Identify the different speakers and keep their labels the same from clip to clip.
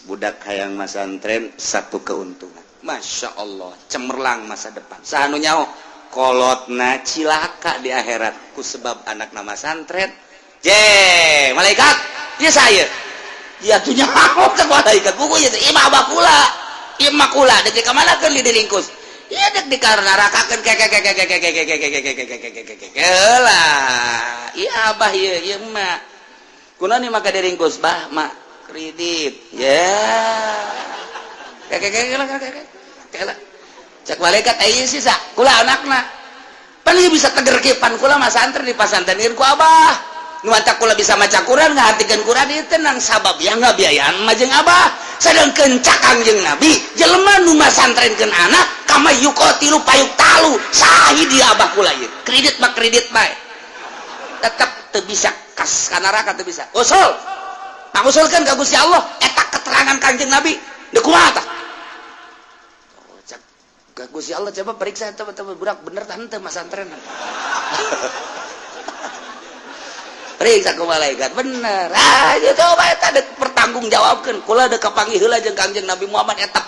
Speaker 1: budak hayang masantren satu keuntungan. Masya Allah, cemerlang masa depan. Sahanu nyaho kolotna cilaka di akhirat ku sebab anak nama santren. Malaikat, ya saya. Ya tuh nyaho cek malaikat buku ya imah bakula. Imah kula dek ka mana keun di ringkus. Iya dek di karnarakakeun lah. Iya abah ieu mah. Kunaon ieu maka diringkus bah mak kredit. Ya. Cek malaikat aya sisa kula anakna. Pan ieu bisa teger kipan kula mah santri di pasantreun ku abah. Nu mata kula bisa maca Quran ngahatikeun Quran ieu tenang sabab ya ngabiayaan mah jeung abah. Sedangkeun cak Kangjeng Nabi jelema nu masantrenkeun anak kama yuqatilu payuk talu sahih di abah kula ieu. Kredit mah kredit bae. Tetep teu bisa kas ka neraka teu bisa. Usul. Pangusulkeun ka Gusti Allah eta keterangan Kangjeng Nabi. Deuk kumaha tah? Cak ka Gusti Allah coba periksa eta budak bener tah henteu masantren. Periksa ku malaikat bener. Aja coba eta deuk pertanggungjawabkeun. Kula deuk kapanggih heula jeung Kangjeng Nabi Muhammad eta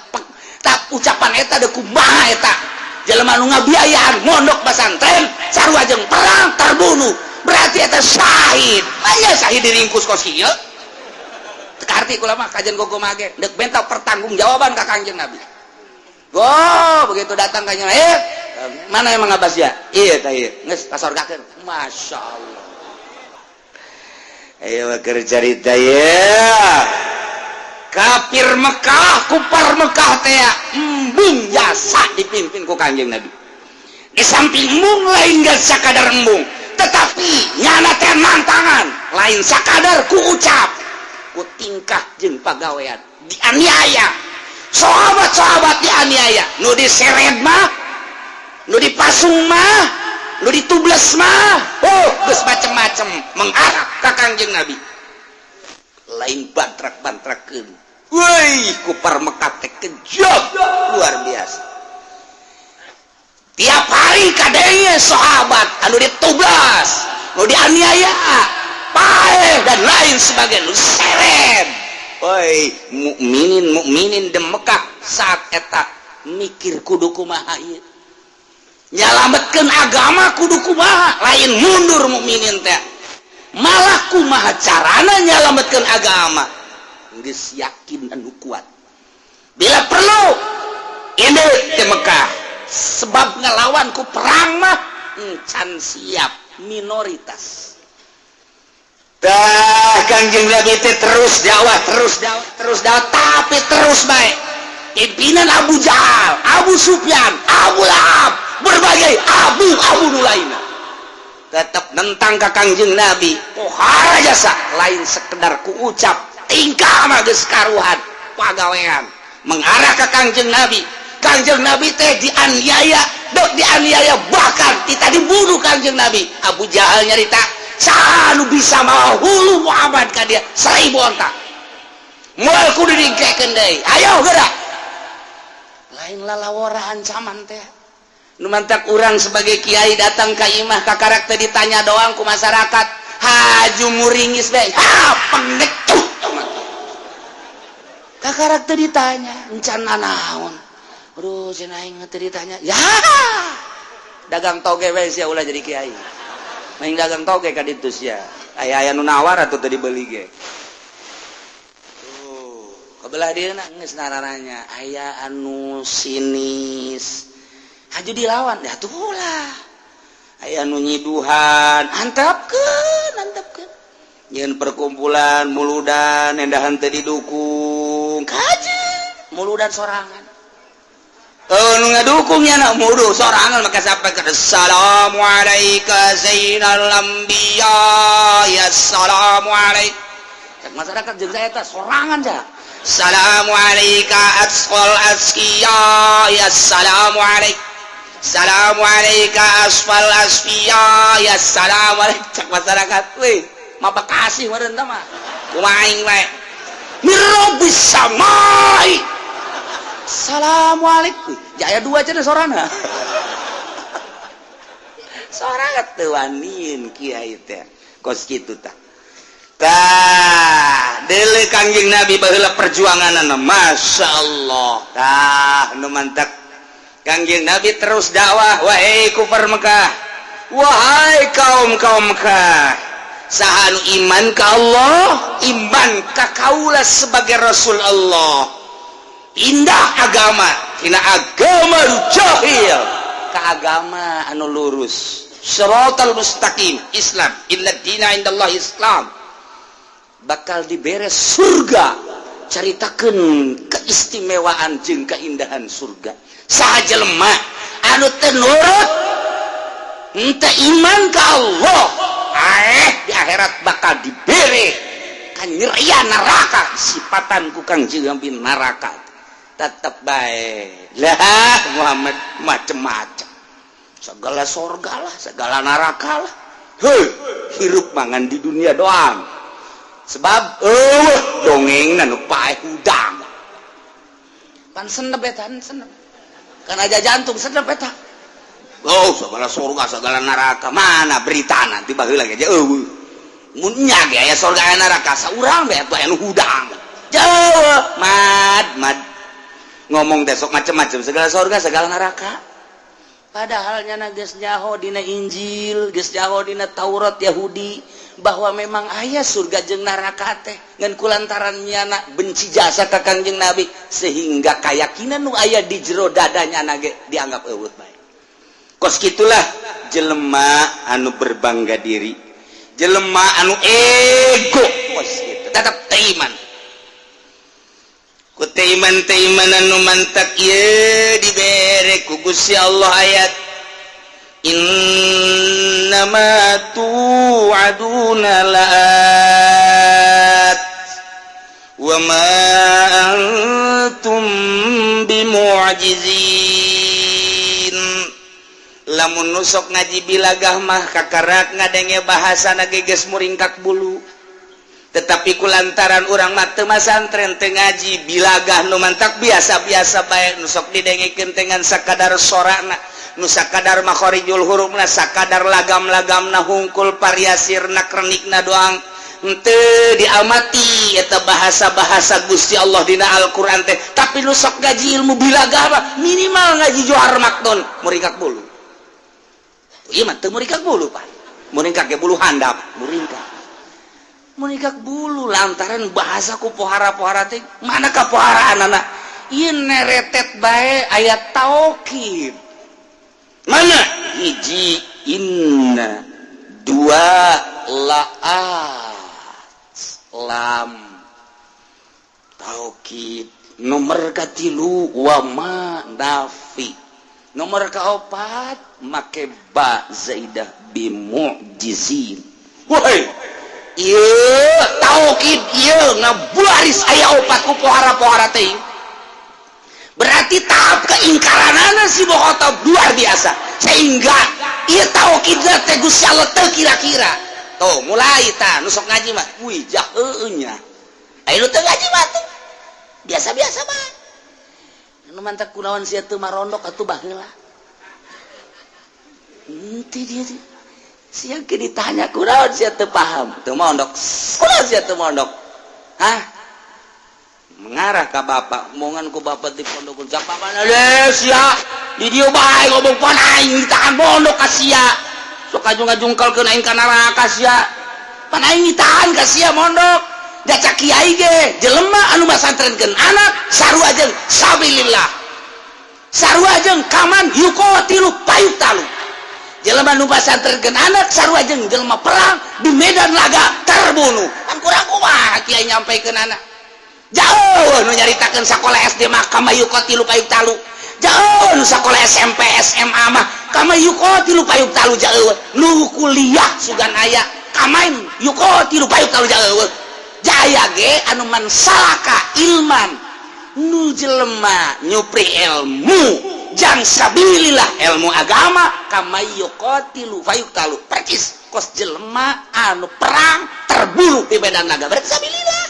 Speaker 1: ucapan eta deuk kumaha eta? Jelema nu ngabiayaan mondok pesantren sarua jeung perang terbunuh. Berarti eta syahid. Aya syahid diringkus kos kieu. Teu arti kula mah kajen gogo mage deuk benta pertanggungjawaban ka Kangjeng Nabi. Begitu datang ka nya mana emang ngabas ya? Ieu tah ieu. Geus kasorgakeun. Masyaallah. Ayo keur carita ya. Kafir Mekah, kufar Mekah teh embung jasa dipimpin ku Kanjeng Nabi. Di samping embung lain gak sakadar embung, tetapi nyana teh nantangan lain sakadar ku ucap, ku tingkah jeung pagawean dianiaya. Sahabat-sahabat dianiaya, nu diseret mah, nu dipasung mah, lu ditubles mah geus macem-macem mengarah ka Kanjeng Nabi lain bantrak-bantrakeun. Weuy kufar Mekah teh kejam luar biasa. Tiap hari kadenge sahabat anu ditublas, nu dianiaya, paeh dan lain sebagainya nu seret. Weuy mukminin di Mekah saat eta mikir kudu kumaha ieu. Nyalametkeun agama kudu kumaha lain mundur mukminin teh malah kumaha carana nyalametkeun agama geus yakin anu kuat bila perlu ini ke Mekah sebab ngelawan ku perang mah encan siap minoritas. Tah Kanjeng Nabi teh terus dakwah tapi terus bae pimpinan Abu Jahal, Abu Sufyan, Abu Lahab, berbagai abu nu lainna tetap nentang ka Kanjeng Nabi pohara jasa lain sekedar ku ucap tingkah mah geus karuhan pagawean mengarah ka Kanjeng Nabi. Kanjeng Nabi teh dianiaya bahkan kita dibunuh Kanjeng Nabi. Abu Jahal nyarita saha nu bisa mahulu Muhammad ka dia 1000 onta moal kudu digikeun deui ayo gerak lain lalawara ancaman teh. Nu mantak urang sebagai kiai datang ka imah ka karakter ditanya doang ku masyarakat haju muringis bae pendek ka karakter ditanya encan naon aduh cenah aing teh ditanya ya dagang toge we sia ulah jadi kiai main dagang toge ka ditu sia aya nu nawar atuh teu dibeli ge kabelah dieuna geus nararanya aya anu sinis haju dilawan ya tuh lah aya nu nyiduhan antapkeun nyeun perkumpulan muludan endahan teu didukung kaje muludan sorangan nu ngadukung nya na mudu sorangan maka sampai ke assalamu alayka zainal anbiya ya assalamu alayka cek masyarakat jeung saya teh sorangan ja assalamu alayka asqal asqiya ya assalamu alayka assalamualaikum asfal asfiya ya assalamualaikum cak masyarakat weh mapa kasih meureun tah mah kumaha aing we mirobis samai assalamualaikum jaya 2 cenah sorana sorangan teu wanin kiai teh kos kitu tah tah dele Kangjeng Nabi baheula perjuanganna Masya Allah tah nu mantap Kangjeng Nabi terus dakwah wahai kufar Mekah wahai kaum Mekah saha nu iman ka Allah iman ka kaula sebagai Rasul Allah pindah agama tina agama jahil ka agama anu lurus Shiratal mustaqim Islam inna dina indallah Islam bakal diberes surga caritakeun keistimewaan jeung keindahan surga saha jelema anu teu nurut henteu iman ka Allah di akhirat bakal dibere kanyerian neraka sifatan ku Kangjeng Nabi neraka tetep bae lah Muhammad macem-macem segala surga lah segala neraka lah hirup mangan di dunia doang sebab dongeng nu paeh udang pan senep eta senep kan aja jantung senep eta segala surga segala neraka mana berita nanti baheula ge mun nya ge aya surga aya neraka saurang bae anu udang jauh mad ngomong teh sok macem-macem segala surga segala neraka padahal nyana geus nyaho dina Injil geus nyaho dina Taurat Yahudi bahwa memang aya surga jeung neraka teh ngan kulantaran nyana benci jasa ka Kangjeng Nabi sehingga keyakinan nu aya di jero dadanya ge dianggap eueuh bae kos kitulah jelema anu berbangga diri jelema anu ego kos kitu tetep teiman ku teiman anu mantap ieu dibere ku Gusti Allah ayat innama tu'aduna la'at wa ma antum bimu'jizin lamun nusok ngaji bilagah mah kakarak ngadenge bahasana geus muringkak bulu tetapi kulantaran urang mah teu masantren teu ngaji bilagah nu mantap biasa-biasa bae nusok didengikeun dengan sakadar sorana nu sakadar makhorijul hurufna sakadar lagam-lagamna hungkul variasirna krenikna doang henteu diamati eta bahasa-bahasa Gusti Allah dina Al-Qur'an teh tapi nu sok ngaji ilmu bilagah mah minimal ngaji Johar Makdon muringkak bulu ieu mah teu muringkak bulu Pak muringkak ge bulu handap muringkak bulu lantaran bahasa ku pohara-pohara teh mana ka poharaanana ieu neretet bae ayat taukid mana hiji inna dua laat lam taukid nomor katilu wa ma nafi nomor kaopat make ba zaidah bimu'jizin woi ieu taukid ieu ngabaris aya opat ku pohara-pohara teh berarti tahap keingkaranana si bohota luar biasa sehingga ieu taukidna teh Gusti Allah teu kira-kira tuh mulai tah nu sok ngaji mah wih jaheuh nya aya nu teu ngaji mah tuh biasa-biasa mah nu mantap kunaon sia teu marondok atuh baheula henteu dia sia ge ditanya kunaon sia teu paham teu mondok kunaon sia teu mondok hah mengarah ke bapak omongan ku bapak di pondok siapa mana sia di dieu bae ngomong pan aing ditahan pondok ka sia sok ajung-ajungkalkeun aing ka neraka sia pan aing ditahan ka sia mondok da cak kiai ge jelema anu masantrenkeun anak sarua jeung sabilillah sarua jeung kaman yuqatilu payutalu jelema anu masantrenkeun anak sarua jeung jelema perang di medan laga terbunuh kan kurang kumaha kiai nyampeikeun anak jauh nu nyaritakeun sakola SD mah kama yuqatilu payutalu jauh nu sakola SMP SMA mah kama yuqatilu payutalu jauh nu kuliah sugan aya kamain yuqatilu payutalu jauh jaya ge anu man salaka ilman nu jelema nyupri ilmu jang sabilillah ilmu agama kama yuqatilu payutalu percis kos jelema anu perang terbunuh di medan naga berarti sabilillah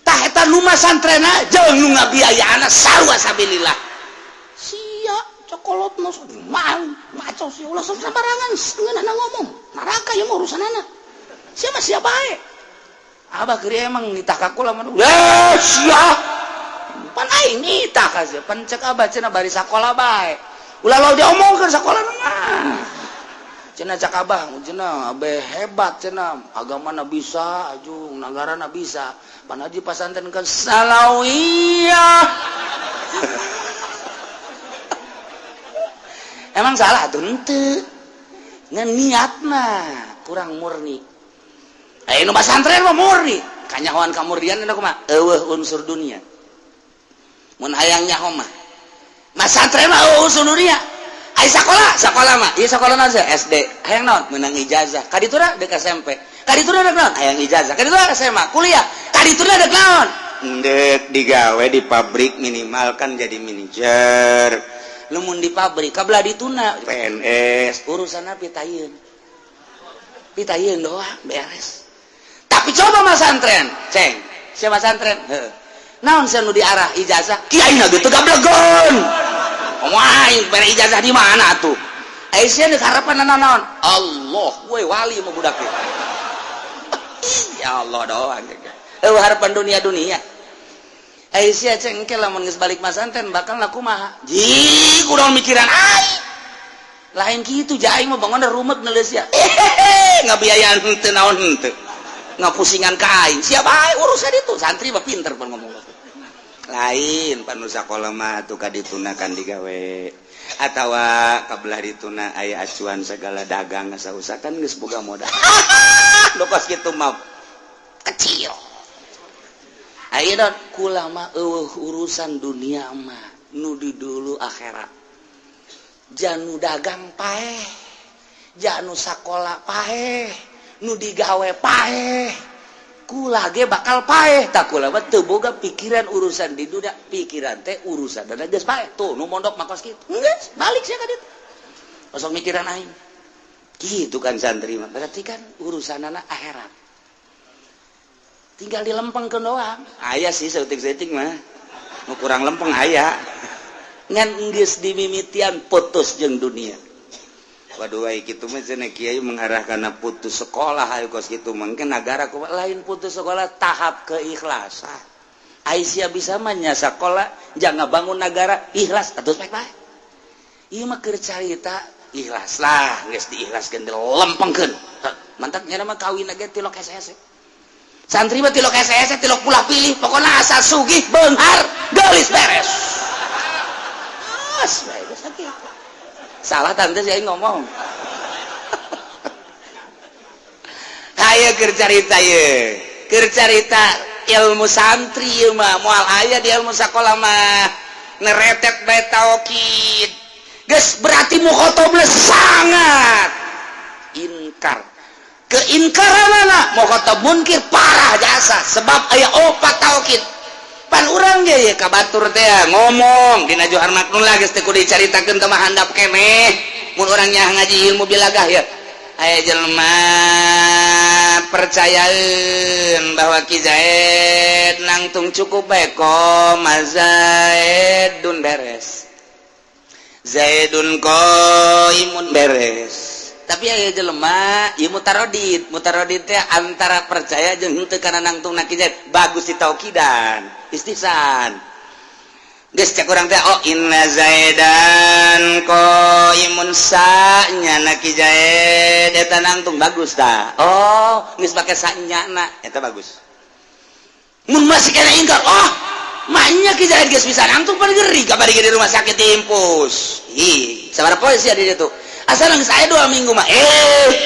Speaker 1: tah eta nu masantrena jeung nu ngabiayaana sarua sabilillah sia cokolotna mang maco si ulah sembarangan ngeunana ngomong neraka ieu mah urusanana sia mah sia bae abah kiri emang nitah kakula mah wah sia pan aing nitah ka sia pan cek abah cenah bari sakola bae ulah lo diomongkeun sakola mah cenah cak abah cenah abe hebat cenah agamana bisa ajung nagarana bisa pan haji pasantren kan salawiyah emang salah tuh henteu ngan niatna kurang murni nu pasantren mah murni kanyahoan kamurnian eta kumaha eueuh unsur dunia mun hayang nyaho mah pasantren mah eueuh unsur dunia ai sakola mah ieu sakola naon SD hayang naon meunang ijazah kaditura deuk SMP kaditura deuk naon hayang ijazah kaditura SMA kuliah kaditura deuk naon deuk digawe di pabrik minimal kan jadi manajer lamun di pabrik kabelah dituna PNS urusanna pitayeun doang beres tapi coba masantren ceng siapa masantren naon sanu diarah ijazah kiai na gitu gablegon wah bere ijazah di mana tuh aisyah deuk harapan naon Allah we wali mah budak ya Allah doang harapan dunia aisyah cengkel lamun geus balik masantren bakal laku mah ji kudu mikiran lain kitu jaing mah bangun rumek neuleus ya ngabiayaan henteu naon henteu ngapusingan ka aing siapa ae urusan itu santri mah pinter pun ngomong lain panu sakola mah atuh kaditunakan digawe atawa kabelah dituna aya acuan segala dagang sausa kan geus boga modal lokos kitu mah kecil ayeuna kula mah eueuh urusan dunia mah nu di dulu akhirat janu dagang paeh janu sakola paeh nu digawe paeh kula ge bakal paeh tak kula mah teu boga pikiran urusan di dunia pikiran teh urusan dan geus paeh tuh nu mondok makos kitu geus balik sia ka ditu kosong mikiran aing kitu kan santri mah berarti kan urusanana akhirat tinggal dilempengkeun doang aya sih seutik-seutik mah nu kurang lempeng aya ngan geus dimimitian putus jeung dunia waduh ai kitu mah cenah kiai mengarah kana putus sekolah hayu kos kitu mah nagara ku lain putus sekolah tahap keikhlasan Aisyah bisa mah nya sakola jangan bangun negara ikhlas atuh baik bae ieu mah keur carita ikhlas lah geus diikhlaskeun dilempengkeun mantap nya mah kawin ge tilok hese-hese santri mah tilok hese-hese tilok pulah pilih pokona asal sugih beunghar geulis beres salah tante saya ngomong aya keur carita ilmu santri mah moal aya di ilmu sakola mah neretet bae taukid geus berarti mukhotabna sangat inkar keinkaranana mukhotab munkir parah jasa sebab aya opat taukid pan urang ge ka batur teh ngomong dina Johar Maknun geus teu kudu dicaritakeun teh mah handap keneh mun urang nya ngaji ilmu bilagah ya aya jelema percayaeun bahwa Ki Zaid nangtung cukup bae koma Zaidun beres Zaidun qaimun beres tapi aya jelema ieu mutarodid teh antara percaya jeung henteu kana nangtung Ki Zaid bagus ditaukidan istihsan geus cek urang teh oh inna Zaidan qaimun sanya Ki Zaid eta nangtung bagus tah oh geus make sanyana eta bagus mun masih kena ingkar oh mahnya Ki Zaid geus bisa nangtung pan geri kabari di rumah sakit impus ih sabaraha poe sia di ditu asal geus aya 2 minggu mah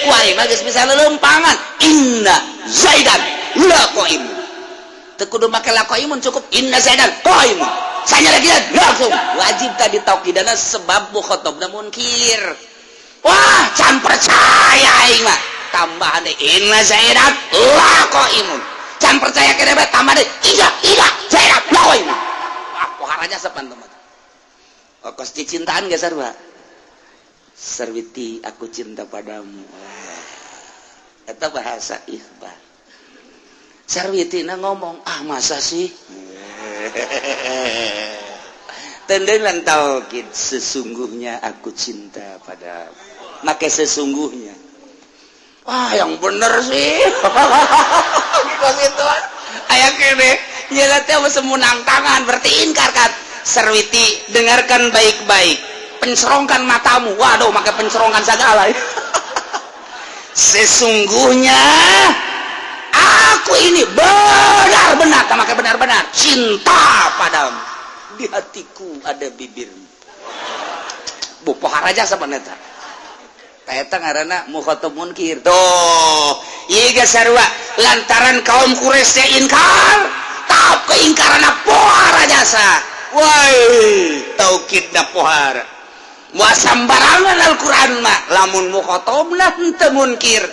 Speaker 1: ku aing mah geus bisa lelempangan inna Zaidan la qaimun teu kudu make la qaimun cukup inna Zaidan qaimun sanya lagi langsung wajib tadi taukidana sebab mukhatabna munkir wah can percaya aing mah tambahan deui inna Zaidan la qaimun can percaya kene bae tambah deui iya Zaidan la qaimun wah poharaja sapan teman ongkos cintaan geus sarua Sarwiti aku cinta padamu eta bahasa ikhbar Sarwiti na ngomong masa sih tendengan taukid sesungguhnya aku cinta padamu make sesungguhnya wah yang bener sih kos itu aya kene nya teh semunang tangan berarti ingkar kan Sarwiti dengarkan baik-baik pencerongkan matamu waduh make pencerongkan segala sesungguhnya aku ini benar-benar make benar-benar cinta padamu di hatiku ada bibirmu bu pohara aja sebenarnya eta ngaranna mukhatab munkir tuh ieu ge sarua lantaran kaum Quraisy teh inkar tahap keingkaranna pohara jasa woi taukidna pohara moal sambarangan Al-Qur'an mah lamun mukhatabna henteu munkir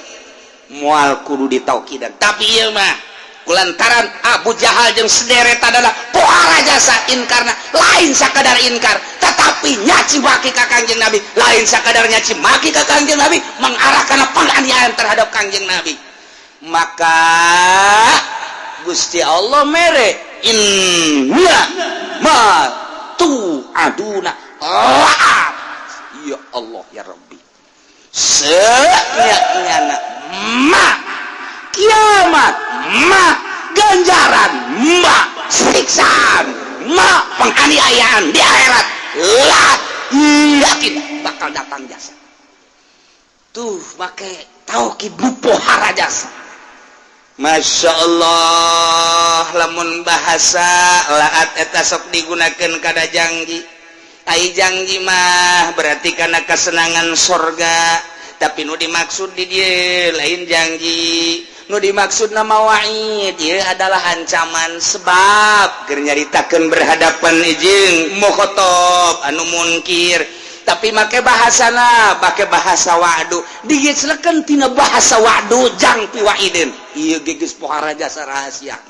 Speaker 1: moal kudu ditaukidan tapi ieu mah kulantaran Abu Jahal jeung sederet adalah pohara jasa inkarna lain sakadar inkar tetapi nyaci maki ka Kangjeng Nabi lain sakadar nyaci maki ka Kangjeng Nabi mengarah kana penganiayaan terhadap Kangjeng Nabi maka Gusti Allah mere inna ma tu aduna la'at ya Allah ya Rabbi senyana ma kiamat ma ganjaran ma siksaan ma penganiayaan di akhirat lah yakin bakal datang jasa tuh make tauhid pohara jasa Masya Allah lamun bahasa laat eta sok digunakeun kada janji ai janji mah berarti kana kesenangan sorga tapi nu dimaksud di dieu lain janji nu dimaksud nama wa'id ieu adalah ancaman sebab keur nyaritakeun berhadapan jeung mukhatab anu munkir tapi make bahasana make bahasa wa'du digeclekeun tina bahasa wa'du jang pi wa'idin ieu geus pohara jasa rahasia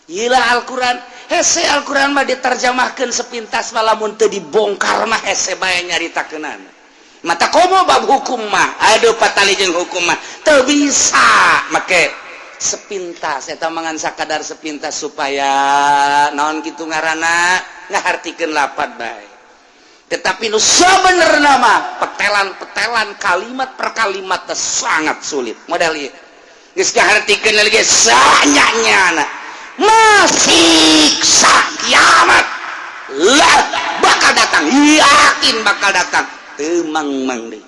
Speaker 1: ieu Al-Qur'an hese Al-Qur'an mah diterjemahkeun sepintas malamun teu dibongkar mah hese bae nyaritakeunana mata komo bab hukum mah aduh patali jeung hukum mah teu bisa make sepintas eta mangan sakadar sepintas supaya naon kitu ngaranna ngahartikeun lapad bae tetapi nu sabenerna mah petelan-petelan kalimat per kalimat teh sangat sulit modal ieu geus ngahartikeun lagi sanyanyana masih kiamat lah bakal datang yakin bakal datang temang-mang deh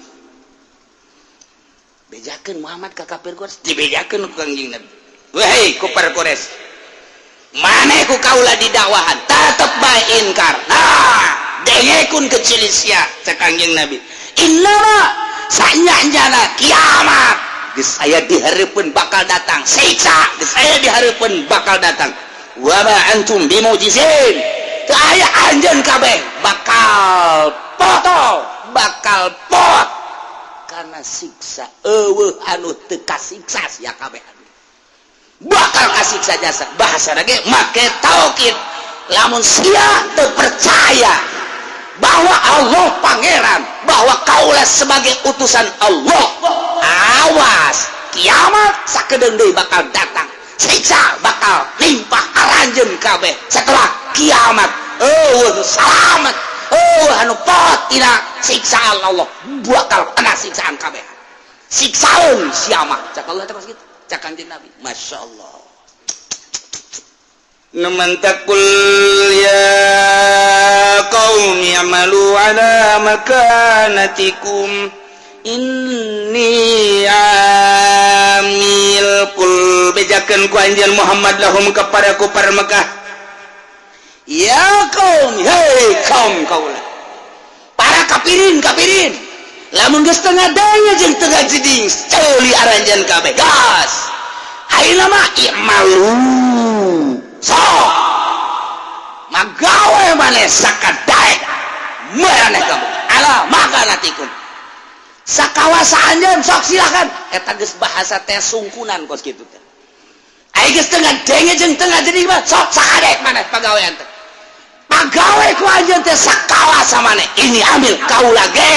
Speaker 1: bejakeun Muhammad ka kafir Quraisy dibejakeun ku Kangjeng Nabi wahai kufar Quraisy maneh ku kaula didakwahan tetep bae inkar nah dengekeun kecil sia cek Kangjeng Nabi innama sanyanjana kiamat geus aya dihareupeun bakal datang siksa geus aya dihareupeun bakal datang wa ma antum bimujizin teu aya anjeun kabeh bakal potong bakal pot karena siksa eueuh anu teu kasiksa sia kabeh bakal kasiksa jasa bahasa lagi make taukid lamun sia teu percaya bahwa Allah pangeran bahwa kaulah sebagai utusan Allah awas kiamat sakedeung deui bakal datang siksa bakal limpah aranjeun kabeh setelah kiamat eueuh selamat anu pot tina siksaan Allah bakal kena siksaan kabeh siksaun siapa cak Allah teh kitu cak Kangjeng Nabi Masya Allah namantakul ya qaumi amalu ala makanatikum inni amil kul bejakeun ku anjeun Muhammad lahum kepada kufar Mekah ya kaum hei kaum kaulah para kafirin lamun geus teu ngadanya jeung teu ngajiding ceuli aranjeun kabeh gas ayeuna mah i'malu sok magawe maneh sakadaek maneh kamu ala makanatikum sakawasa anjeun sok silakan eta geus bahasa teh sungkunan kos kitu teh aya geus teu ngadenge jeung teu ngajiding mah sok sakadaek maneh pagawean teh pagawe ku anjeun teh sakawasa maneh ini ambil kaula ge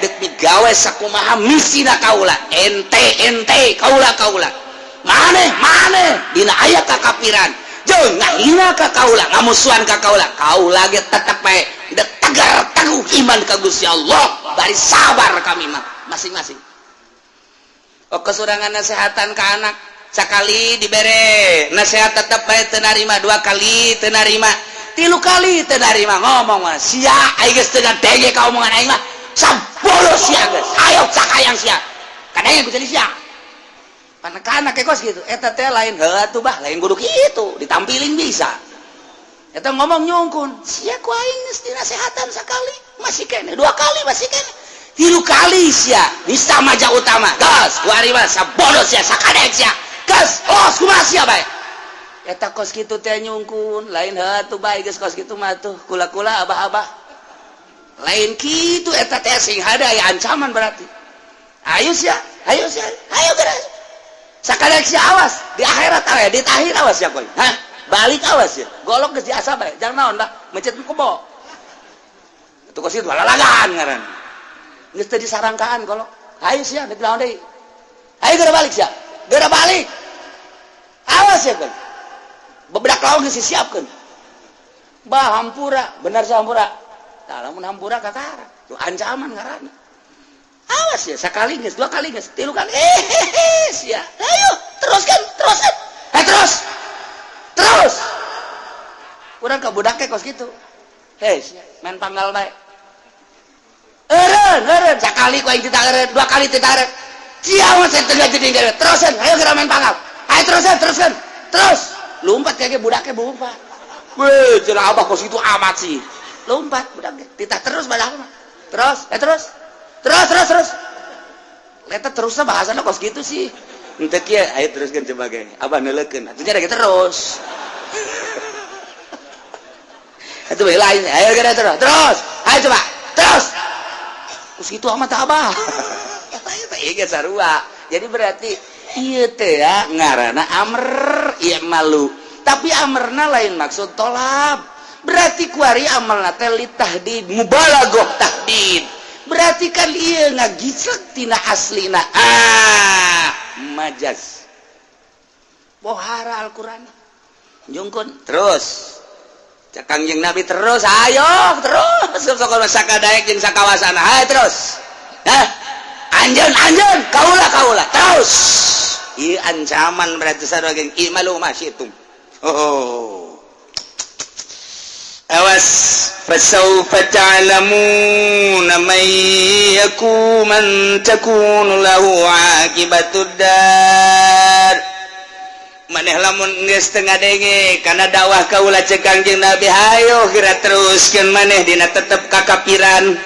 Speaker 1: dek migawe sakumaha misina kaula ente kaula maneh dina aya kakafiran jeung ngahina ka kaula ngamusuhan ka kaula ge tetep bae dek tegar teguh iman ka Gusti Allah bari sabar kami mah masing-masing kesurangan nasehatan ke anak sekali dibere nasihat tetap baik tenarima 2 kali tenarima 3 kali tenarima ngomong mah sia aing geus teu ngadenge ka omongan aing mah sabolos sia geus ayo sakayang sia kadang ku jadi sia anak-anak kos gitu eta teh lain heuh bah lain kudu kitu ditampilin bisa eta ngomong nyungkun sia ku aing geus dinasehatan sekali masih kene 2 kali masih kene 3 kali sia bisa maja utama gas kuari mah sabolos sia sakadek sia gas os kumaha sia bae eta kos kitu teh nyungkun lain heuh bae geus kos kitu mah tuh kula-kula abah-abah lain kitu eta teh sing hade aya ancaman berarti ayo sia ayo geus sakadek sia awas di akhirat aya di tahir awas ya koy hah balik awas ya golok geus diasa bae jangan naon dah mencet kebo itu kos kitu lalagan ngaran geus teu disarangkaan golok ayo sia di lawan deui ayo geura balik sia geura balik awas ya koy bebedak lawan geus disiapkeun bah hampura benar sa hampura tah lamun hampura kakara tu ancaman ngaranna awas ya sekali geus 2 kali geus 3 kali sia ayo teruskan terus urang ka budak ke kos kitu sia main panggal bae eureun sekali ku aing tidak eureun 2 kali tidak eureun sia mah saya teu jadi eureun terusan ayo geura main panggal ayo teruskan terus lompat kaya budak ke lompat weh cenah abah kos kitu amat sih lompat budak titah terus badak mah terus eta terusna bahasana kos kitu sih henteu kieu ayo teruskeun coba ge abah neuleukeun atunya da terus atuh bae lain ayo geura terus ayo coba terus kos kitu amat abah eta ieu sarua jadi berarti ieu teh ya ngaranna amr ieu malu tapi amrna lain maksud tolab berarti kuari amalna teh li tahdid mubalaghah tahdid berarti kan iya ngagisrek tina aslina majaz bohara Al-Quran jungkun terus cakang jeung Nabi terus ayo terus sok sakadaek jeung sakawasana ayo terus nah anjeun kaula terus ieu ancaman berarti sarua geng imalu masyitum awas fasawfa ta'lamuna man takunu lahu aqibatud dar maneh lamun geus teu ngadenge kana dakwah kaula cek Kangjeng Nabi hayo geura teruskeun maneh dina tetep kakapiran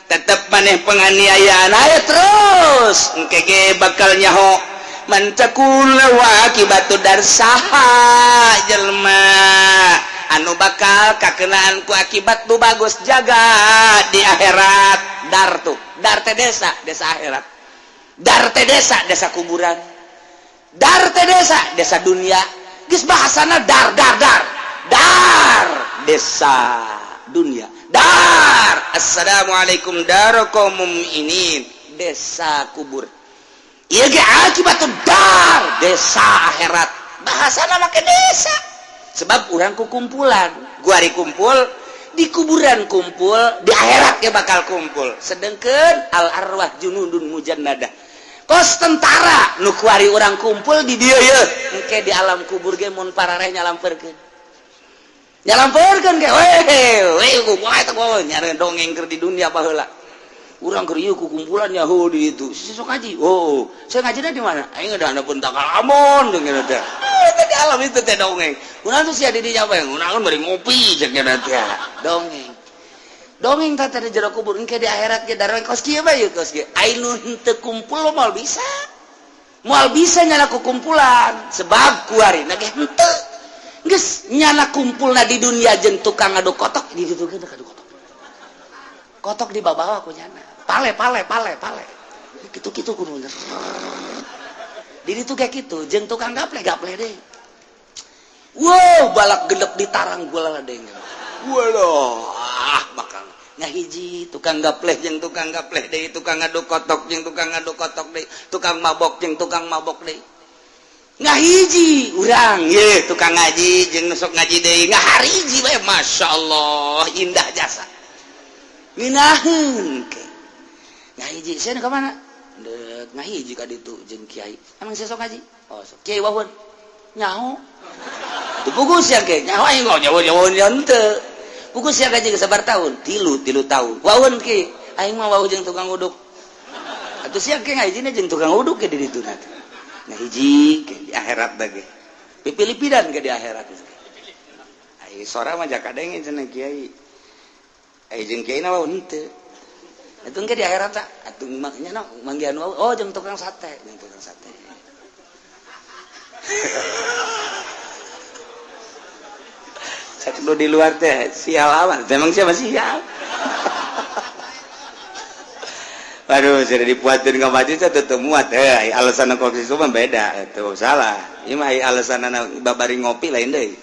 Speaker 1: tetep maneh penganiayaan hayo terus engke ge bakal nyaho man takunu lahu aqibatud dar saha jelema anu bakal kakenaan ku akibat tu bagus jaga di akhirat dar teh desa akhirat dar teh desa kuburan dar teh desa dunia geus bahasana dar desa dunia dar assalamualaikum darakum mu'minin desa kubur ieu ge akibat dar desa akhirat bahasana make desa sebab urang kukumpulan guari kumpul di kuburan kumpul di akhirat ge bakal kumpul sedengkeun al arwah junudun mujannadah kos tentara nu kuari urang kumpul di dieu yeuh engke di alam kubur ge mun parareh nyalampeurkeun ge we kumaha eta goe nyare dongeng keur di dunia baheula urang keur ieu kukumpulan yaho di itu sok ngaji saya ngajina di mana aing ada pun takal amon dengan teh eta di alam itu teh dongeng urang tuh sia di dinya bae urang bari ngopi jeung teh dongeng tata di jero kubur engke di akhirat ge dareng kos kieu bae kos kieu ainu henteu kumpul moal bisa nyana kukumpulan sebab kuarina ge henteu geus nyana kumpulna di dunia jeung tukang adu kotok di ditu ge adu kotok di bawah aku nyana pale gitu kudu bener di ditu kayak gitu jeung tukang gaple deh wow balak gelep ditarang gula deng waduh bakal ngahiji tukang gaple jeung tukang gaple deh tukang ngadu kotok jeung tukang ngadu kotok deh tukang mabok jeung tukang mabok deh ngahiji urang ye tukang ngaji jeung sok ngaji deh ngahariji bae masyaallah indah jasa nginaheun ke ngahiji sia ka mana ngaji jika ditu jeung kiai emang saya sok ngaji oh sok kiai wawon nyaho tu pugus ya kiai nyaho aing nyaho teu pugus ya ngaji sabar tahun tilu tahun wawon kiai aing mah wawon jeung tukang uduk atuh sia kiai ngajina jeung tukang uduk ke di ditu nanti nah hiji ke di akhirat bage pipilipidan ke di akhirat ai sora mah jak kadenge cenah kiai ai jeung kiai na wawon teu itu ke di akhirat tak atuh maknya na manggihan wawon oh jeung tukang sate cek lu di luar teh sial awan memang siapa sial waduh sudah dipuatin ke masjid saya tetep muat alasan kok itu mah beda itu salah ini mah alasan babari ngopi lain deh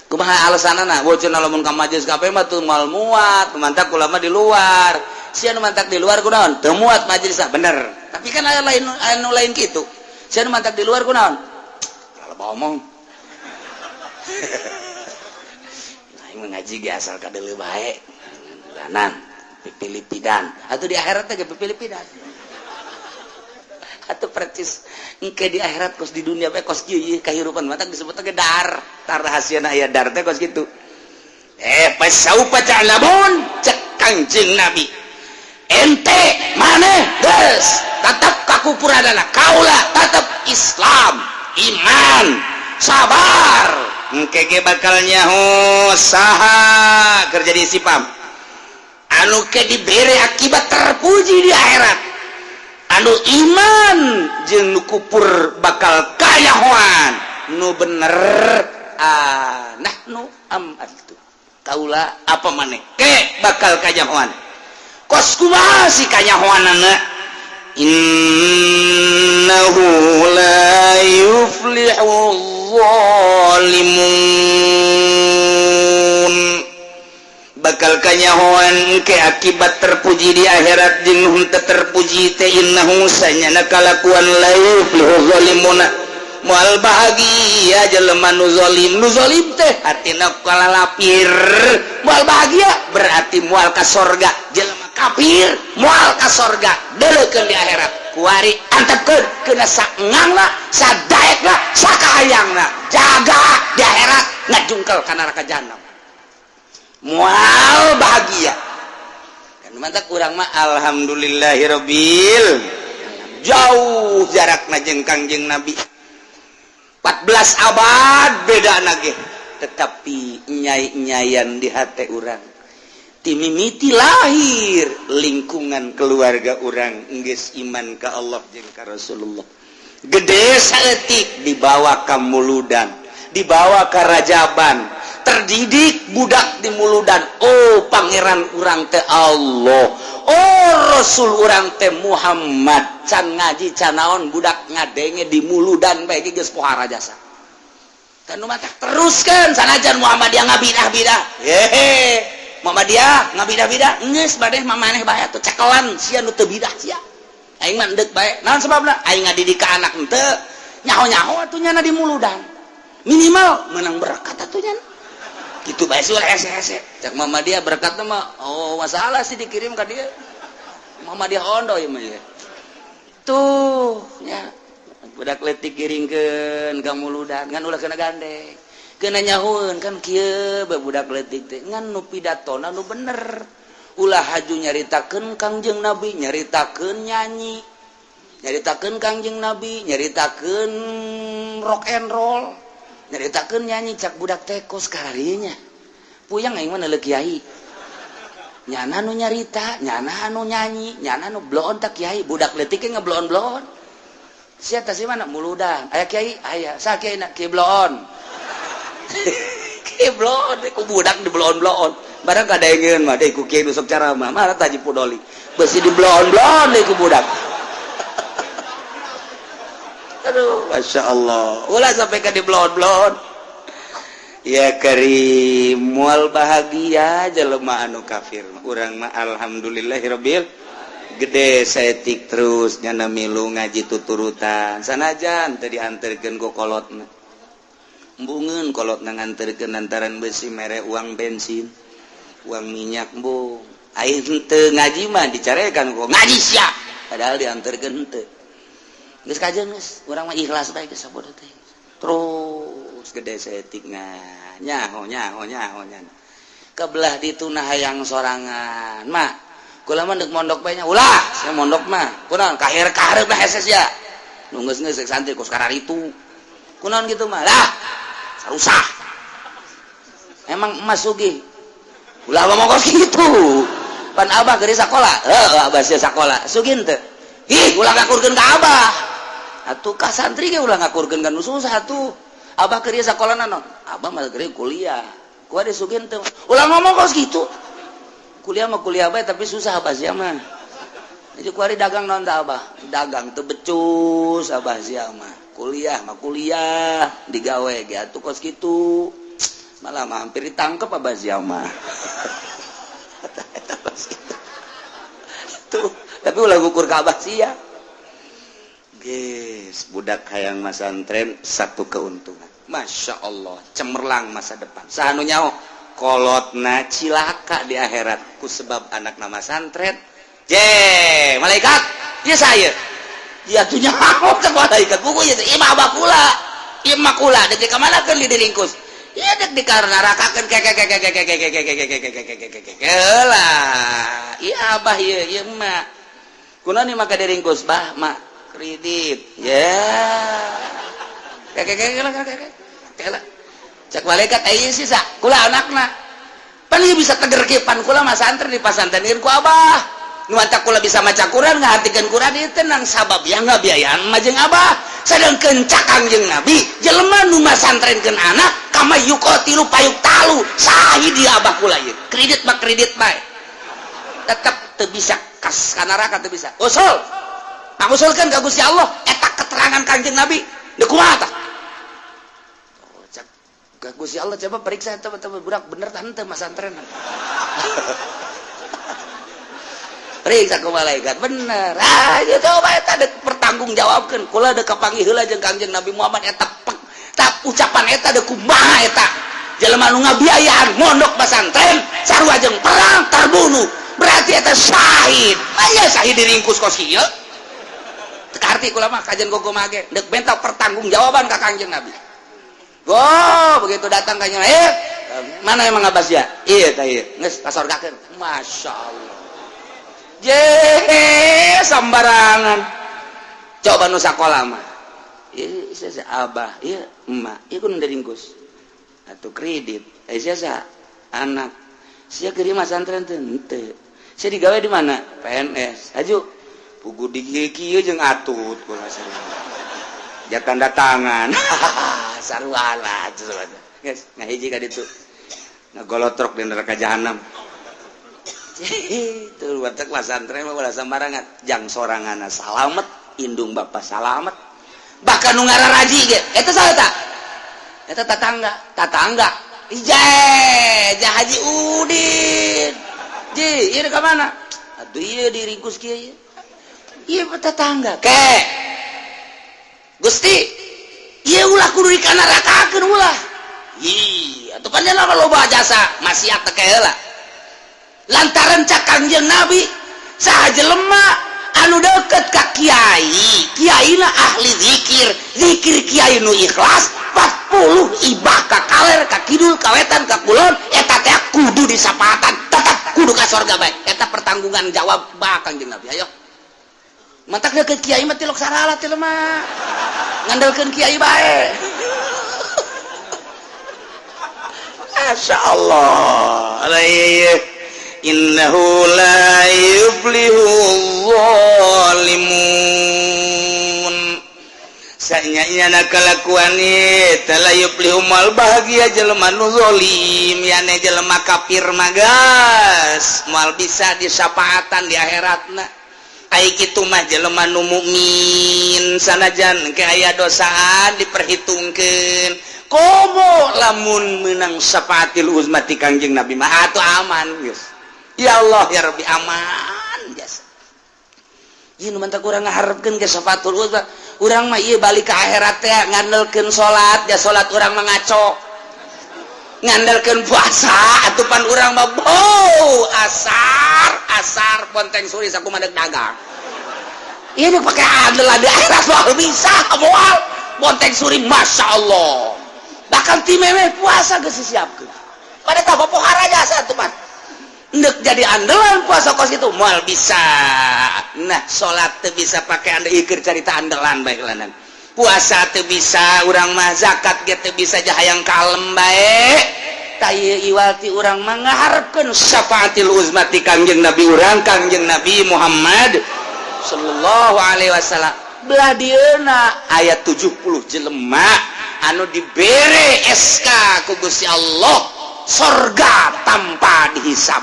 Speaker 1: kumaha alasanana bocor lamun ka majelis kafe mah teu moal muat mantak ulama di luar sia nu mantak di luar kunaon teu muat majelisna bener tapi kan aya lain anu lain kitu sia nu mantak di luar kunaon kalau ngomong aing ngaji ge asal kadeuleu bae danan pipilipidan atuh di akhirat teh ge pipilipidan atuh percis engke di akhirat kos di dunia bae kos kieu kahirupan mata disebut ge dar rahasiana aya dar teh kos kitu pasaupa ta'lamun cek Kangjeng Nabi ente maneh geus tetep kakupuranana kaula tetep Islam iman sabar engke ge bakal nyaho saha kerja di sipam anu ke dibere akibat terpuji di akhirat anu iman jeung nu kupur bakal kayahoan nu bener nahnu itu kaula apa maneh ke bakal kayahoan kos kumaha si kayahoanana innahu la yuflihu zalimun bakal kanyahoan ke akibat terpuji di akhirat jeung henteu terpuji teh innahu sanyana kalakuan la yuflihu zalimun moal bahagia jelema nu zalim teh artina kalalapir moal bahagia berarti moal ka sorga jelema kafir moal ka sorga deuleukeun di akhirat kuari antepkeun keuna saengangna sadaekna sakahayangna jaga di akhirat ngajungkel ka neraka jahanam moal bahagia kan mantap urang mah alhamdulillahirabbil jauh jarakna jeung Kangjeng Nabi 14 abad beda nage tetapi nyai-nyayan di hati urang timimiti lahir lingkungan keluarga urang geus iman ka Allah jeung ka Rasulullah gede saeutik dibawa ka muludan dibawa ka rajaban terdidik budak di muludan oh pangeran urang teh Allah oh Rasul urang teh Muhammad can ngaji can naon budak ngadenge di muludan bae geus pohara jasa kan nu matak teruskeun sanajan Muhammadiyah ngabidah-bidah Muhammadiyah ngabidah-bidah geus bade mamaneh bae atuh cekelan sia nu teu bidah sia aing mah endek bae naon sebabna aing ngadidik ka anak henteu nyaho-nyaho atuh nya di muludan minimal menang berkat atuh nya gitu bae sih oleh hese-hese cak Muhammadiyah berkatna mah oh masalah sih dikirim ka dia Muhammadiyah ondo ieu mah ya tuh nya budak leutik kiringkeun ka muludan ngan ulah kena gandeng kena nyahoeun kan kieu budak leutik teh ngan nu pidatona nu bener ulah haju nyaritakeun Kangjeng Nabi nyaritakeun nyanyi nyaritakeun Kangjeng Nabi nyaritakeun rock and roll nyaritakeun nyanyi cak budak teh kos kararinya puyang aing mah neuleuh kiai nyana nu nyarita nyana nu nyanyi nyana nu bloon tak kiai budak leutik ge ngebloon-bloon sia teh si mana muludan aya kiai aya sa kiai na kiai bloon kiai bloon ku budak di bloon-bloon barang kadaengeun mah deui ku kiai nu sok caramah mah taji pudoli beusi di bloon-bloon deui ku budak aduh masya Allah ulah sampai ke di blon-blon ya karim mual bahagia jelema anu kafir urang mah alhamdulillahirabbil gede saeutik terus nyana milu ngaji tuturutan sanajan teu dianterkeun ku kolotna embungeun kolotna nganterkeun lantaran beusi mere uang bensin uang minyak embung aing teu ngaji mah dicarekan ku ngaji sia padahal diantarkeun teu geus kajeun geus urang mah ikhlas bae geus sabodo teh terus gede setikna nyaho kebelah dituna hayang sorangan mah kula mah deuk mondok bae nya ulah saya mondok mah kunaon kaharep lah heses ya nu geus santri kos kararitu kunaon gitu mah lah sarusah emang emas sugih ulah mah kos kitu pan abah geus sakola abah sia sakola sugih teu ih ulah ngakurkeun ka abah atuh ka santri ge ulah ngakurkeun ka nu susah atuh abah keur sakola naon abah mah keur kuliah ku ade sugih teu ulah ngomong kos kitu kuliah mah kuliah bae tapi susah abah sia mah jadi ku ari dagang naon teh abah dagang teu becus abah sia mah kuliah digawe ge atuh kos kitu malah mah hampir ditangkep abah sia mah tuh tapi ulah ngukur ka abah sia guys budak hayang masantren satu keuntungan Masya Allah cemerlang masa depan sahanu nyaho kolotna cilaka di akhirat ku sebab anak nama santren malaikat ya saya ya tuh nyaho ke malaikat buku ya imah bakula imah kula dek di kamana kan di diringkus ya dek di karenarakakeun lah iya abah iya emak kunaon ieu maka diringkus bah mak kredit ya kela cek malaikat aya sisa kula anakna pan ieu bisa teger ke pan kula mah santri di pasantreun ku abah nu anta kula bisa maca Quran ngahartikeun Quran ieu tenang sabab ya ngabiayaan mah jeung abah sadengkeun cak Kangjeng Nabi jelema nu masantrenkeun anak kama yuqatilu payuk talu sahih di abah kula ieu kredit bae tetep teu bisa kas ka neraka teu bisa usul ngusulkeun ka Gusti Allah eta keterangan Kangjeng Nabi deuk kumaha tah ka Gusti Allah coba periksa eta budak bener tah henteu masantren periksa ku malaikat bener ieu coba eta deuk pertanggungjawabkeun kula deuk kapanggih heula jeung Kangjeng Nabi Muhammad eta ucapan eta deuk kumaha eta jelema nu ngabiayaan mondok pesantren sarua jeung perang terbunuh berarti eta syahid aya syahid diringkus kos kieu arti kula mah kajian gogo mage deuk benta pertanggungjawaban ka Kangjeng Nabi begitu datang ka Nabi mana emang abas ya ieu tah ieu geus kasorgakeun masyaallah sambarangan coba nu sakola mah ieu sia abah ieu emak ieu kudu diringkus atuh kredit sia anak sia keur masantren teu henteu sia digawe di mana PNS aju pugu di kieu jeung atut kula sarua ja tanda tangan sarua geus ngahiji ka ditu ngagolotrok di neraka jahanam itu warteg pasantren mah ulah sambarangan jang soranganna salamet indung bapa salamet bahkan nu ngararaji ge eta saha tah eta tatangga jah Haji Udin ji ieu ka mana atuh ieu diringkus kieu iya tetangga ke Gusti iya ulah kudu dikanarakakeun ulah iya atuh pan nya loba jasa maksiat teh heula lantaran cak Kangjeng Nabi saha jelema anu deukeut ka kiaina ahli zikir kiai nu ikhlas 40 ibah ka kaler ka kidul ka wetan ka kulon eta teh kudu disapatan tetep kudu ka surga bae eta pertanggungan jawab bah Kangjeng Nabi ayo mantak deket kiai mah tilok sarala teh mah ngandalkeun kiai bae masyaallah innahu la yuflihu zalimun sanyana kalakuan ieu teh la yuflihu mal bahagia jelema nu zalim yane jelema kafir magas moal bisa disapaatan di akhiratna ai kitu mah jelema nu mukmin sanajan ke aya dosaan diperhitungkeun komo lamun meunang syafaatil uzma ti Kangjeng Nabi mah atuh aman geus ya Allah ya Rabbi aman jasa ieu nu mantap urang ngaharepkeun ge syafaatul uzma urang mah ieu balik ka akhirat teh ngandalkeun salat ya salat urang mah ngaco ngandalkeun puasa atuh pan urang mah asar ponteng suri sakumaha dagang Iya pakai andalan di akhirat moal bisa moal bonteng suri masya Allah bahkan tim meme puasa geus disiapkeun pada tah pohara jasa tuh man ndek jadi andalan puasa kos itu moal bisa nah salat teu bisa pakai anda ikir carita andalan bae kelanan puasa teu bisa urang mah zakat ge teu bisa jahayang kalem bae taya iwati urang mah ngaharepkeun syafaatil uzma ti Kangjeng Nabi urang Kangjeng Nabi Muhammad sallallahu alaihi wasallam belah dieuna ayat 70 jelema anu dibere SK ku Gusti Allah surga tanpa dihisab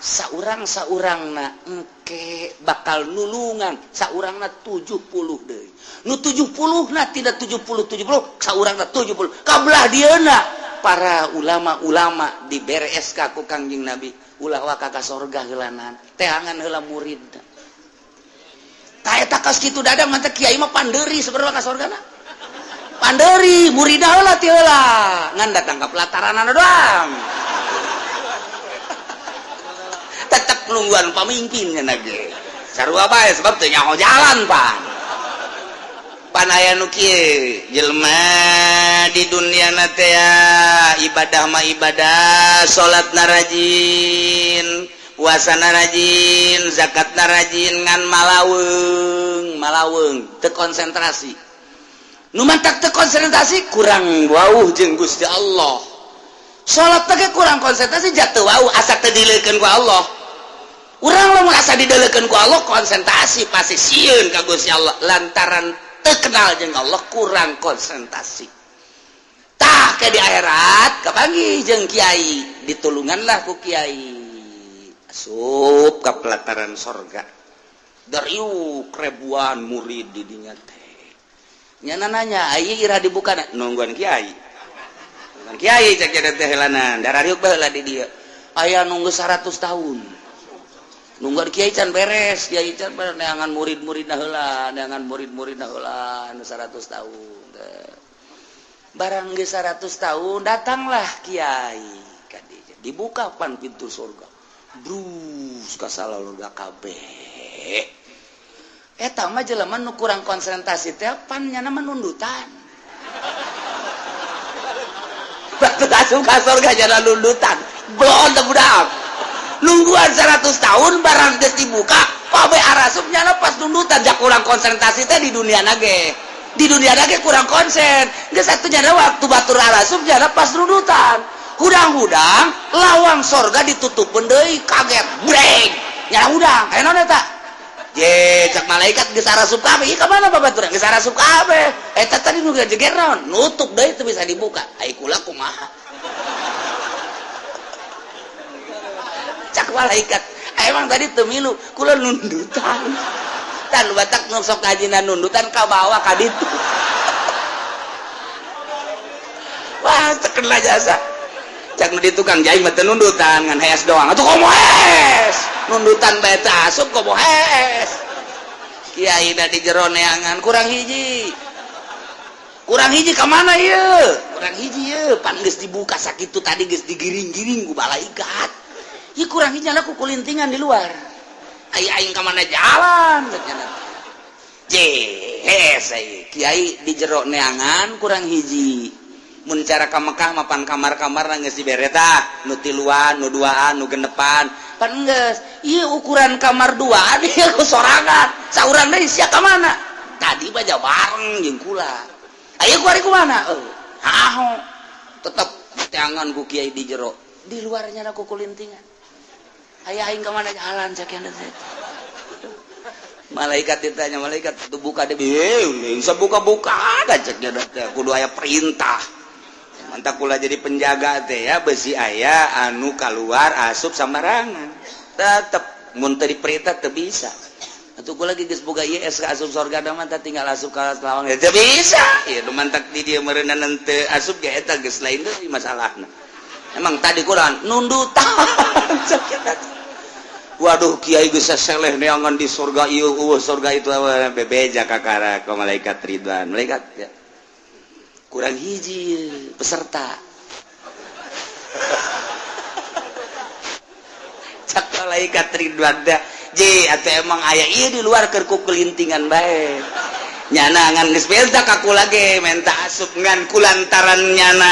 Speaker 1: saurang-saurangna engke bakal nulungan saurangna 70 deui nu 70 na tidak 70 saurangna 70 kabelah dieuna para ulama-ulama dibere SK ku Kangjeng Nabi ulah wa ka surga heulanan teangan heula murid kayak takas gitu dadang mantep kiai mah panderi seberapa ka surgana panderi muridna heula ti heula ngan datang ka pelataran doang tetep nungguan pamimpinnya nage sarua bae sebab teu nyaho jalan pan aya nu kieu jelema di dunia na teh ibadah mah ibadah salatna rajin puasana rajin zakatna rajin ngan malaweung teu konsentrasi nu mantak teu konsentrasi kurang wauh jeung Gusti Allah salat teh kurang konsentrasi jatuh wauh asa teu dileukeun ku Allah urang lamun asa dideulekeun ku Allah konsentrasi pasti sieun ka Gusti Allah lantaran teu kenal jeung Allah kurang konsentrasi tah ke di akhirat kapanggih jeung kiai ditulunganlah ku kiai asup ka pelataran sorga dariuk ribuan murid di dinya teh nyana nanya aya ira dibuka nungguan kiai cek jadi teh helanan darariuk bae heula di dieu aya nunggu 100 tahun nungguan kiai can beres kiai can neangan murid-muridna heula neangan murid-muridna heula anu 100 tahun barang ge 100 tahun datanglah kiai ka dieu dibuka pan pintu surga brus kasalaloga kabeh eta mah jelema nu kurang konsentrasi teh pan nyana nundutan batu asup ka surga jana nundutan blon teh budak nungguan 100 tahun barang geus dibuka pabe arasup nyana pas nundutan jak kurang konsentrasi teh di dunia nage kurang konsen geus atuh nyana waktu batur arasup nyana pas nundutan hudang-hudang lawang sorga ditutupeun deui kaget breng nyala hudang aya naon eta je cak malaikat geus arasup kabeh ieu ka mana babaturan geus arasup kabeh eta tadi nu jeger naon nutup deui teu bisa dibuka ai kula kumaha cak malaikat emang tadi teu milu kula nundutan tan batak nu sok ngajina nundutan ka bawah ka ditu wah terkenal jasa cak nu di tukang jahit mah teu nundutan ngan hees doang atuh komo hees nundutan bae teh asup komo hees kiai da di jero neangan kurang hiji ka mana ieu kurang hiji ieu pan geus dibuka sakitu tadi geus digiring-giring ku malaikat ieu kurang hiji nya ku kulintingan di luar aing ka mana jalan cenah jehes kiai di jero neangan kurang hiji mun cara ka Mekah mapan kamar-kamar geus dibere tah nu tiluan nu duaan nu gendepan pan geus ieu ukuran kamar duaan ieu sorangan saurang deui sia ka mana tadi baja bareng jeung kula aya ku ari kumana haho tetep teangan ku kiai di jero di luarnya aku kulintingan aya aing ka mana jalan sakian teh malaikat ditanya malaikat tu buka deh bisa buka-buka ada cek dia kudu aya perintah mantap pula jadi penjaga teh ya besi aya anu keluar asup sambarangan tetep mun teu diperintah teu bisa atuh kula lagi geus boga ieu SK asup surga da mah tinggal asup ka lawang teu bisa ieu nu mantak di dieu meureunana teu asup ge eta geus lain deui masalahna emang tadi kurang nundutan waduh kiai geus seleh neangan di surga ieu surga itu bebeja kakara ka malaikat Ridwan malaikat ya. Kurang hiji peserta cak malaikat Ridwan dah atau emang ayah iya di luar kerku kelintingan baik nyana ngan geus beda kaku lagi menta asup ngan kulantaran nyana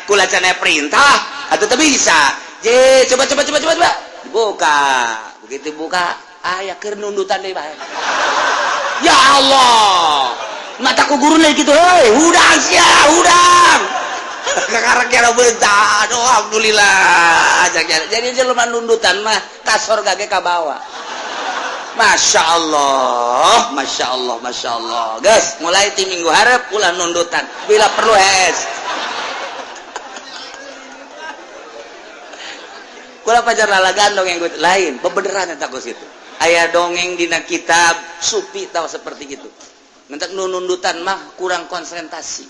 Speaker 1: kula cenah perintah atau teu bisa coba buka begitu buka aya keur nundutan deui bae ya Allah mataku guru lagi gitu hudang sia hudang kakarek kira beunta aduh alhamdulillah jadi jelema nundutan mah ka sorga ge ka bawah. Masya Allah, Masya Allah, Masya Allah. Guys, mulai ti minggu harap ulah nundutan. Bila perlu kula pajar lalagan dongeng lain, bebeneran eta kos itu. Aya dongeng dina kitab supi tahu seperti gitu. Ngentek nundutan mah kurang konsentrasi.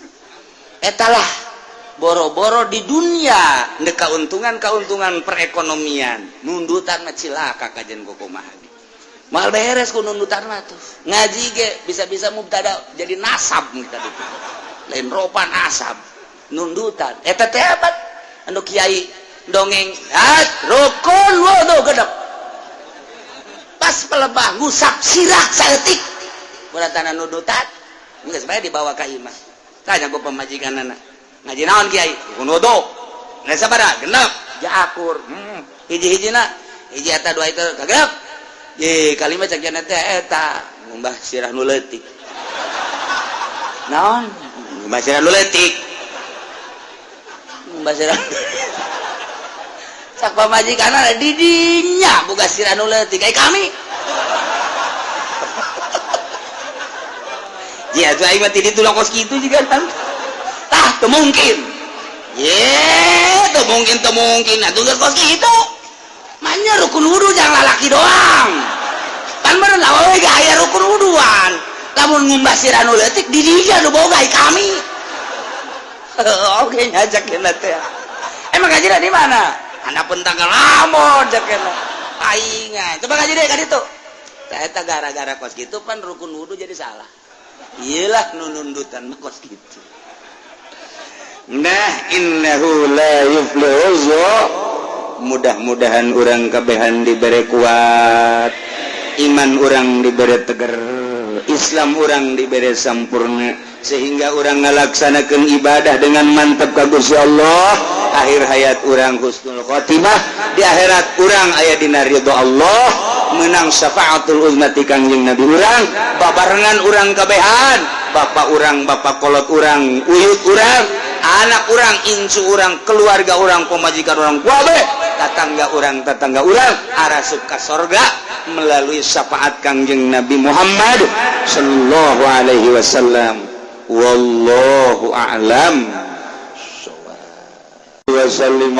Speaker 1: Etalah boro-boro di dunia ndek kauntungan perekonomian. Nundutan mah cilaka kajen kukumaha. Mal beres ku nundutan mah tuh ngaji ge bisa-bisa mubtada jadi nasab kita itu lain ropa nasab nundutan eta teh apa anu kiai dongeng rukun wudu gedep pas pelebah ngusap sirah saeutik beratana nundutan geus bae dibawa ka imah tanya ku pamajikanana ngaji naon kiai rukun wudu geus sabaraha genep jaakur hiji-hijina hiji eta dua itu kagep kalimat cek jana teh eta ngumbah sirah nu leutik. Naon? Ngumbah sirah nu leutik. Ngumbah sirah. Sak pamajikanna di dinya boga sirah nu leutik kayak kami. Ya tuh aing mah ti ditu lokos kitu juga kan. Tah teu mungkin. Teu mungkin atuh geus kos kitu. Manya rukun wudu jangan lalaki doang kan bener awewe ge aya rukun wuduan lamun ngumbah sirah nu leutik di dinya nu boga kami oke ngajak kena teh emang ngajina di mana handapun tanggal lamun jakena aing coba ngaji deh ka ditu tah eta gara-gara kos kitu pan rukun wudu jadi salah iyalah nundutan mah kos kitu nah innahu la yuflihu mudah-mudahan orang kabehan diberi kuat iman orang diberi tegar Islam orang diberi sempurna sehingga orang ngalaksanakan ibadah dengan mantap ka Gusti Allah akhir hayat orang husnul khotimah di akhirat orang aya dina ridho Allah menang syafaatul uzmati kangjeng Nabi orang babarengan orang kabehan bapak orang bapak kolot orang uyut orang anak orang incu orang keluarga orang pemajikan orang kuabe tetangga orang arasup ka sorga melalui syafaat kangjeng Nabi Muhammad sallallahu alaihi wasallam wallahu a'lam wa sallim